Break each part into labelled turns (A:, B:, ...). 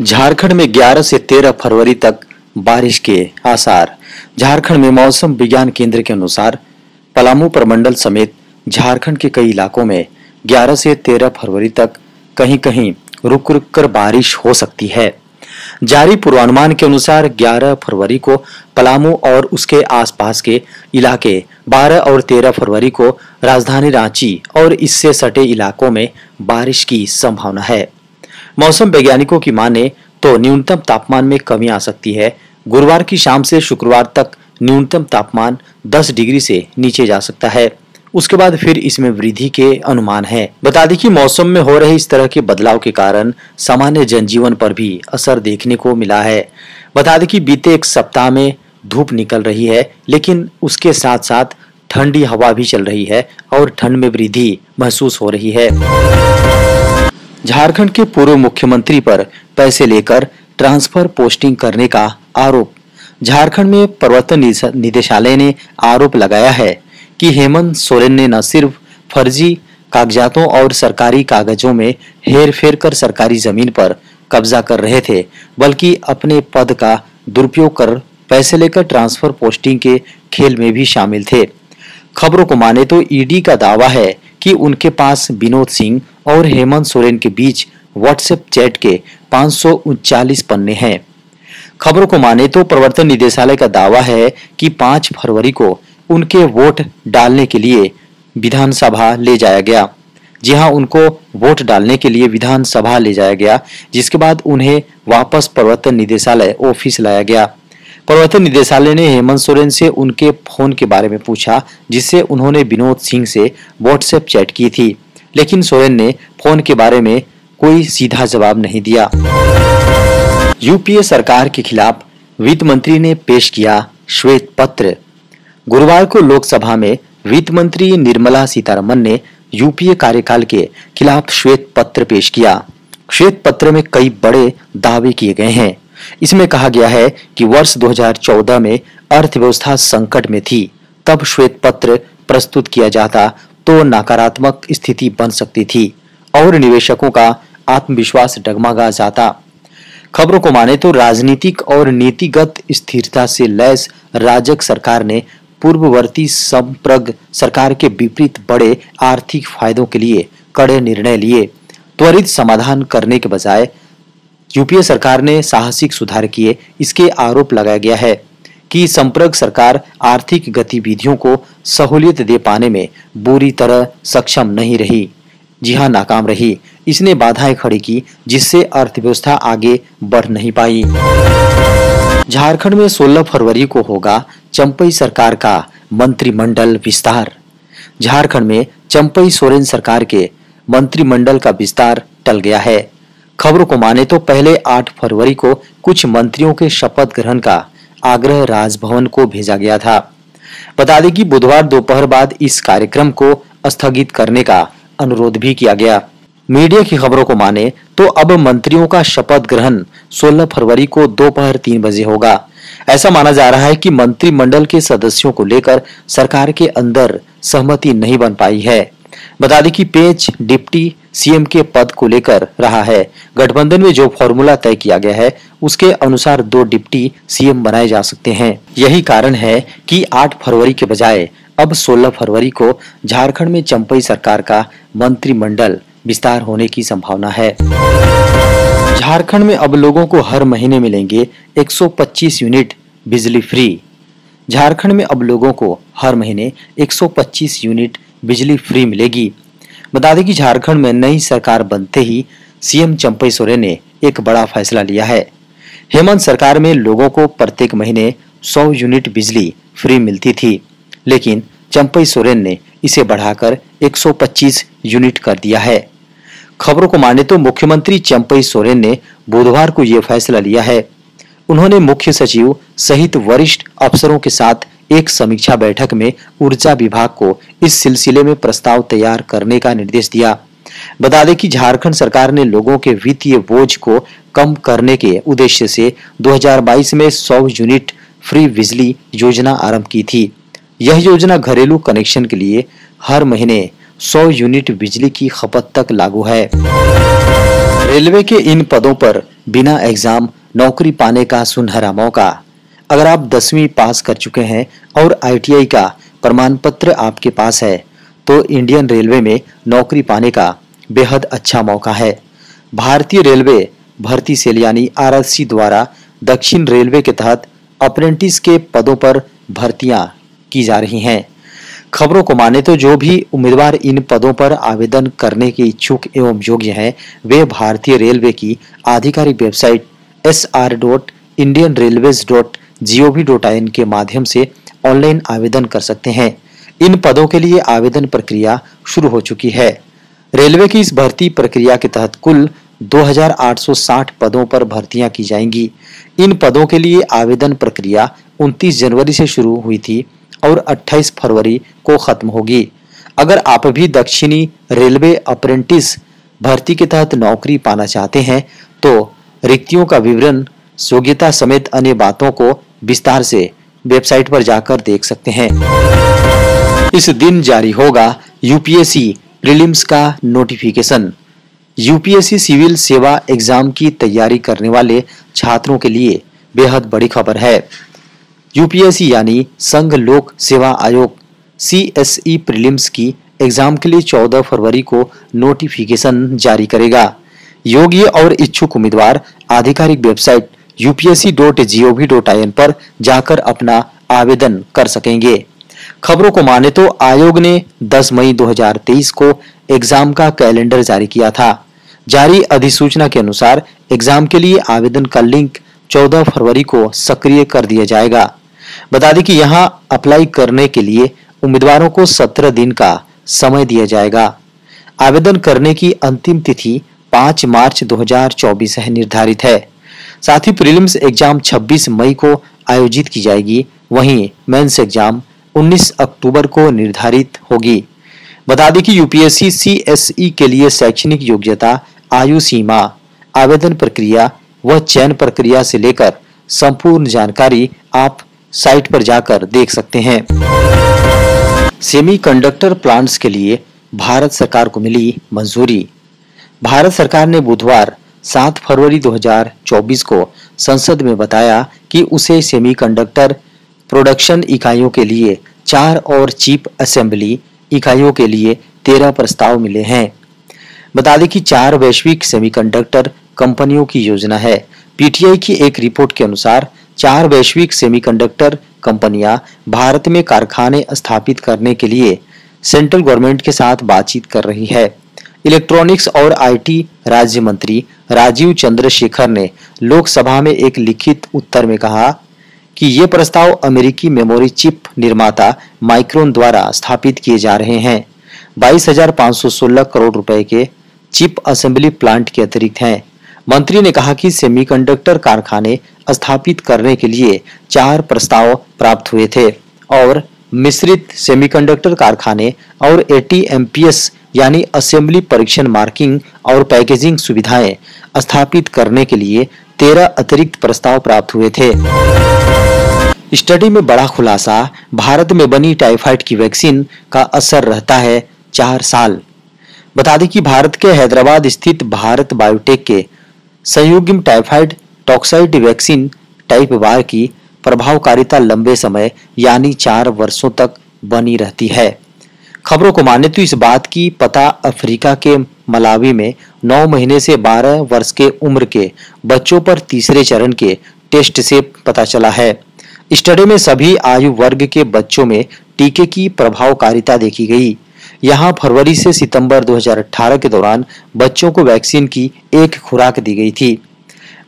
A: झारखंड में 11 से 13 फरवरी तक बारिश के आसार। झारखंड में मौसम विज्ञान केंद्र के अनुसार पलामू प्रमंडल समेत झारखंड के कई इलाकों में 11 से 13 फरवरी तक कहीं-कहीं रुक-रुक कर बारिश हो सकती है। जारी पूर्वानुमान के अनुसार 11 फरवरी को पलामू और उसके आसपास के इलाके, 12 और 13 फरवरी को राजधानी रांची और इससे सटे इलाकों में बारिश की संभावना है। मौसम वैज्ञानिकों की माने तो न्यूनतम तापमान में कमी आ सकती है। गुरुवार की शाम से शुक्रवार तक न्यूनतम तापमान 10 डिग्री से नीचे जा सकता है। उसके बाद फिर इसमें वृद्धि के अनुमान है। बता दें कि मौसम में हो रहे इस तरह के बदलाव के कारण सामान्य जनजीवन पर भी असर देखने को मिला है। बता दें कि बीते एक सप्ताह में धूप निकल रही है, लेकिन उसके साथ साथ ठंडी हवा भी चल रही है और ठंड में वृद्धि महसूस हो रही है। झारखंड के पूर्व मुख्यमंत्री पर पैसे लेकर ट्रांसफर पोस्टिंग करने का आरोप। झारखंड में प्रवर्तन निदेशालय ने आरोप लगाया है कि हेमंत सोरेन ने न सिर्फ फर्जी कागजातों और सरकारी कागजों में हेरफेर कर सरकारी जमीन पर कब्जा कर रहे थे, बल्कि अपने पद का दुरुपयोग कर पैसे लेकर ट्रांसफर पोस्टिंग के खेल में भी शामिल थे। खबरों को माने तो ईडी का दावा है कि उनके पास विनोद सिंह और हेमंत सोरेन के बीच व्हाट्सएप चैट के 539 पन्ने हैं। खबरों को माने तो प्रवर्तन निदेशालय का दावा है कि 5 फरवरी को उनके वोट डालने के लिए विधानसभा ले जाया गया। जी हां, उनको वोट डालने के लिए विधानसभा ले जाया गया, जिसके बाद उन्हें वापस प्रवर्तन निदेशालय ऑफिस लाया गया। प्रवर्तन निदेशालय ने हेमंत सोरेन से उनके फोन के बारे में पूछा, जिससे उन्होंने विनोद सिंह से व्हाट्सएप चैट की थी, लेकिन सोरेन ने फोन के बारे में कोई सीधा जवाब नहीं दिया। यूपीए सरकार के खिलाफ वित्त मंत्री ने पेश किया श्वेत पत्र। गुरुवार को लोकसभा में वित्त मंत्री निर्मला सीतारमण ने यूपीए कार्यकाल के खिलाफ श्वेत पत्र पेश किया। श्वेत पत्र में कई बड़े दावे किए गए हैं। इसमें कहा गया है कि वर्ष 2014 में अर्थव्यवस्था संकट में थी, तब श्वेत पत्र प्रस्तुत किया जाता तो नकारात्मक स्थिति बन सकती थी और निवेशकों का आत्मविश्वास डगमगा जाता। खबरों को माने तो राजनीतिक और नीतिगत स्थिरता से लैस राजग सरकार ने पूर्ववर्ती संप्रग सरकार के विपरीत बड़े आर्थिक फायदों के लिए कड़े निर्णय लिए। त्वरित समाधान करने के बजाय यूपीए सरकार ने साहसिक सुधार किए। इसके आरोप लगाया गया है कि संप्रग सरकार आर्थिक गतिविधियों को सहूलियत दे पाने में बुरी तरह सक्षम नहीं रही। जी हां, नाकाम रही। इसने बाधाएं खड़ी की, जिससे अर्थव्यवस्था आगे बढ़ नहीं पाई। झारखंड में 16 फरवरी को होगा चंपई सरकार का मंत्रिमंडल विस्तार। झारखंड में चंपई सोरेन सरकार के मंत्रिमंडल का विस्तार टल गया है। खबरों को माने तो पहले 8 फरवरी को कुछ मंत्रियों के शपथ ग्रहण का आग्रह राजभवन को भेजा गया था। बता दें कि बुधवार दोपहर बाद इस कार्यक्रम को स्थगित करने का अनुरोध भी किया गया। मीडिया की खबरों को माने तो अब मंत्रियों का शपथ ग्रहण 16 फरवरी को दोपहर 3 बजे होगा। ऐसा माना जा रहा है कि मंत्रिमंडल के सदस्यों को लेकर सरकार के अंदर सहमति नहीं बन पाई है। बता दें कि पेच डिप्टी सीएम के पद को लेकर रहा है। गठबंधन में जो फॉर्मूला तय किया गया है, उसके अनुसार 2 डिप्टी सीएम बनाए जा सकते हैं। यही कारण है कि 8 फरवरी के बजाय अब 16 फरवरी को झारखंड में चंपई सरकार का मंत्रिमंडल विस्तार होने की संभावना है। झारखंड में अब लोगों को हर महीने मिलेंगे 125 यूनिट बिजली फ्री। झारखंड में अब लोगों को हर महीने 125 यूनिट बिजली फ्री मिलेगी। बता दें कि झारखंड में नई सरकार बनते ही सीएम चंपई सोरेन ने एक बड़ा फैसला लिया है। हेमंत सरकार में लोगों को प्रत्येक महीने 100 यूनिट बिजली फ्री मिलती थी, लेकिन चंपई सोरेन ने इसे बढ़ाकर 125 यूनिट कर दिया है। खबरों को माने तो मुख्यमंत्री चंपई सोरेन ने बुधवार को यह फैसला लिया है। उन्होंने मुख्य सचिव सहित वरिष्ठ अफसरों के साथ एक समीक्षा बैठक में ऊर्जा विभाग को इस सिलसिले में प्रस्ताव तैयार करने का निर्देश दिया। बता दें कि झारखंड सरकार ने लोगों के वित्तीय बोझ को कम करने के उद्देश्य से 2022 में 100 यूनिट फ्री बिजली योजना आरंभ की थी। यह योजना घरेलू कनेक्शन के लिए हर महीने 100 यूनिट बिजली की खपत तक लागू है। रेलवे के इन पदों पर बिना एग्जाम नौकरी पाने का सुनहरा मौका। अगर आप 10वीं पास कर चुके हैं और आईटीआई का प्रमाण पत्र आपके पास है तो इंडियन रेलवे में नौकरी पाने का बेहद अच्छा मौका है। भारतीय रेलवे भर्ती सेल यानी आरएससी द्वारा दक्षिण रेलवे के तहत अप्रेंटिस के पदों पर भर्तियां की जा रही हैं। खबरों को माने तो जो भी उम्मीदवार इन पदों पर आवेदन करने के इच्छुक एवं योग्य हैं वे भारतीय रेलवे की आधिकारिक वेबसाइट sr.indianrailways.gov.in के माध्यम से ऑनलाइन आवेदन कर सकते हैं। इन पदों के लिए आवेदन प्रक्रिया शुरू हो चुकी है। रेलवे की इस भर्ती प्रक्रिया के तहत कुल 2860 पदों पर भर्तियां की जाएंगी। इन पदों के लिए आवेदन प्रक्रिया 29 जनवरी से शुरू हुई थी और 28 फरवरी को खत्म होगी। अगर आप भी दक्षिणी रेलवे अप्रेंटिस भर्ती के तहत नौकरी पाना चाहते हैं तो रिक्तियों का विवरण, योग्यता समेत अन्य बातों को विस्तार से वेबसाइट पर जाकर देख सकते हैं। इस दिन जारी होगा यूपीएससी प्रीलिम्स का नोटिफिकेशन। यूपीएससी सिविल सेवा एग्जाम की तैयारी करने वाले छात्रों के लिए बेहद बड़ी खबर है। यूपीएससी यानी संघ लोक सेवा आयोग सीएसई प्रीलिम्स की एग्जाम के लिए 14 फरवरी को नोटिफिकेशन जारी करेगा। योग्य और इच्छुक उम्मीदवार आधिकारिक वेबसाइट upsc.gov.in पर जाकर अपना आवेदन कर सकेंगे। खबरों को माने तो आयोग ने 10 मई 2023 को एग्जाम का कैलेंडर जारी किया था। जारी अधिसूचना के अनुसार एग्जाम के लिए आवेदन का लिंक 14 फरवरी को सक्रिय कर दिया जाएगा। बता दें कि यहां अप्लाई करने के लिए उम्मीदवारों को 17 दिन का समय दिया जाएगा। आवेदन करने की अंतिम तिथि 5 मार्च 2024 निर्धारित है। साथ ही प्रीलिम्स एग्जाम 26 मई को आयोजित की जाएगी, वहीं मेंस एग्जाम 19 अक्टूबर को निर्धारित होगी। बता दें कि यूपीएससी सीएसई के लिए शैक्षणिक योग्यता, आयु सीमा, आवेदन प्रक्रिया व चयन प्रक्रिया से लेकर संपूर्ण जानकारी आप साइट पर जाकर देख सकते हैं। सेमीकंडक्टर प्लांट्स के लिए भारत सरकार को मिली मंजूरी। भारत सरकार ने बुधवार 7 फरवरी 2024 को संसद में बताया कि उसे सेमीकंडक्टर प्रोडक्शन इकाइयों के लिए 4 और चिप असेंबली इकाइयों के लिए 13 प्रस्ताव मिले हैं। बता दें कि 4 वैश्विक सेमीकंडक्टर कंपनियों की योजना है। पीटीआई की एक रिपोर्ट के अनुसार 4 वैश्विक सेमीकंडक्टर कंपनियां भारत में कारखाने स्थापित करने के लिए सेंट्रल गवर्नमेंट के साथ बातचीत कर रही है। इलेक्ट्रॉनिक्स और आईटी राज्य मंत्री राजीव चंद्रशेखर ने लोकसभा में एक लिखित उत्तर में कहा कि ये प्रस्ताव अमेरिकी मेमोरी चिप निर्माता माइक्रोन द्वारा स्थापित किए जा रहे हैं। 22,516 करोड़ रुपए के चिप असेंबली प्लांट के अतिरिक्त हैं। मंत्री ने कहा कि सेमीकंडक्टर कारखाने स्थापित करने के लिए 4 प्रस्ताव प्राप्त हुए थे और मिश्रित सेमीकंडक्टर कारखाने और एटीएमपीएस यानी असेंबली परीक्षण, मार्किंग और पैकेजिंग सुविधाएं स्थापित करने के लिए 13 अतिरिक्त प्रस्ताव प्राप्त हुए थे। स्टडी में बड़ा खुलासा, भारत में बनी टाइफाइड की वैक्सीन का असर रहता है 4 साल। बता दें कि भारत के हैदराबाद स्थित भारत बायोटेक के संयुग्म टाइफाइड टॉक्साइड वैक्सीन टाइप वार की प्रभावकारिता लंबे समय यानी 4 वर्षों तक बनी रहती है। खबरों को माने तो इस बात की पता अफ्रीका के मलावी में 9 महीने से 12 वर्ष के उम्र के बच्चों पर तीसरे चरण के टेस्ट से पता चला है। स्टडी में सभी आयु वर्ग के बच्चों में टीके की प्रभावकारिता देखी गई। यहां फरवरी से सितंबर 2018 के दौरान बच्चों को वैक्सीन की एक खुराक दी गई थी।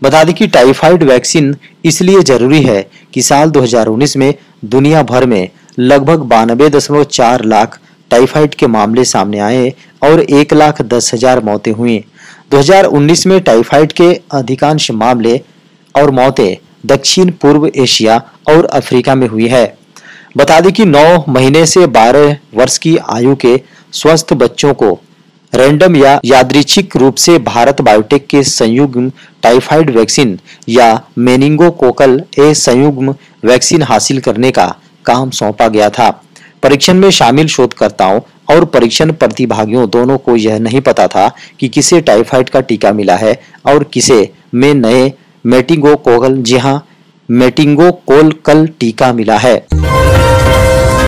A: बता दें कि टाइफाइड वैक्सीन इसलिए जरूरी है कि साल 2019 में दुनिया भर में लगभग 92.4 लाख टाइफाइड के मामले सामने आए और 1,10,000 मौतें हुई। 2019 में टाइफाइड के अधिकांश मामले और मौतें दक्षिण पूर्व एशिया और अफ्रीका में हुई है। बता दें कि 9 महीने से 12 वर्ष की आयु के स्वस्थ बच्चों को रैंडम या यादृच्छिक रूप से भारत बायोटेक के संयुग्म टाइफाइड वैक्सीन या मेनिंगोकोकल ए संयुग्म वैक्सीन हासिल करने का काम सौंपा गया था। परीक्षण में शामिल शोधकर्ताओं और परीक्षण प्रतिभागियों दोनों को यह नहीं पता था कि किसे टाइफाइड का टीका मिला है और किसे में नए मेटिंगोकोकल टीका मिला है।